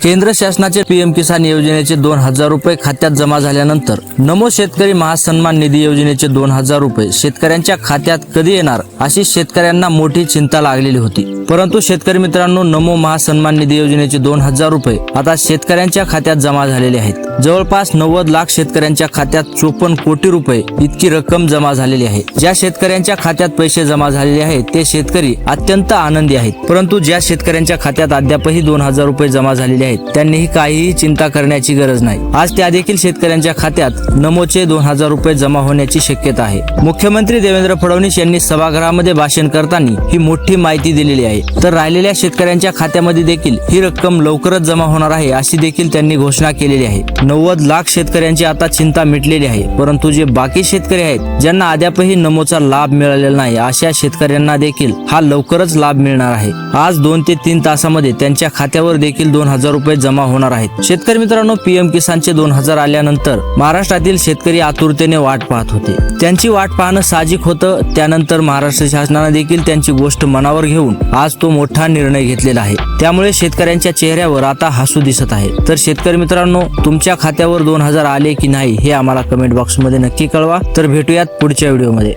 केंद्र शासनाचे पीएम किसान योजनेचे 2000 रुपये खात्यात जमा झाल्यानंतर नमो शेतकरी महासन्मान निधी योजनेचे 2000 रुपये शेतकऱ्यांच्या खात्यात कधी येणार अशी शेतकऱ्यांना मोठी चिंता लागलेली होती। परंतु शेतकरी मित्रांनो, नमो महासन्मान निधी योजनेचे 2000 रुपये आता शेतकऱ्यांच्या खात्यात जमा झालेले आहेत। जवळपास 90 लाख शेतकऱ्यांच्या खात्यात 54 कोटी रुपये इतकी रक्कम जमा झालेली आहे। ज्या शेतकऱ्यांच्या खात्यात पैसे जमा झालेले आहेत ते शेतकरी अत्यंत आनंदी आहेत। परंतु ज्या शेतकऱ्यांच्या खात्यात अद्यापही 2000 रुपये जमा झालेले आहेत त्यांनीही काहीही चिंता करण्याची गरज नाही। आज त्या देखील शेतकऱ्यांच्या खात्यात नमोचे 2000 रुपये जमा होण्याची शक्यता आहे। मुख्यमंत्री देवेंद्र फडणवीस यांनी सभागृहामध्ये भाषण करताना ही मोठी माहिती दिलेली आहे। तर राहिलेल्या शेतकऱ्यांच्या खात्यामध्ये देखील ही रक्कम लवकरच जमा होणार आहे अशी देखील त्यांनी घोषणा केलेली आहे। 90 लाख शेतकऱ्यांची आता चिंता मिटलेली आहे। परंतु जे बाकी शेतकरी आहेत ज्यांना अद्यापही नमोचा लाभ मिळालेला नाही अशा शेतकऱ्यांना देखील हा लवकरच लाभ मिळणार आहे। आज 2 ते 3 तासामध्ये त्यांच्या खात्यावर देखील 2000 रुपये जमा होणार आहेत। शेतकरी मित्रांनो, पीएम किसानचे 2000 आल्यानंतर महाराष्ट्रातील शेतकरी आतुरतेने वाट पाहत होते। त्यांची वाट पाहणं साहजिक होतं। त्यानंतर महाराष्ट्र शासनाने देखील त्यांची गोष्ट मनावर घेऊन आज तो मोठा निर्णय घेतलेला आहे। त्यामुळे शेतकऱ्यांच्या चेहऱ्यावर आता हसू दिसत आहे। तर शेतकरी मित्रांनो, तुमच्या खात्यावर 2000 आले की नाही हे आम्हाला कमेंट बॉक्स मध्ये नक्की कळवा। तर भेटूयात पुढच्या व्हिडिओ मध्ये।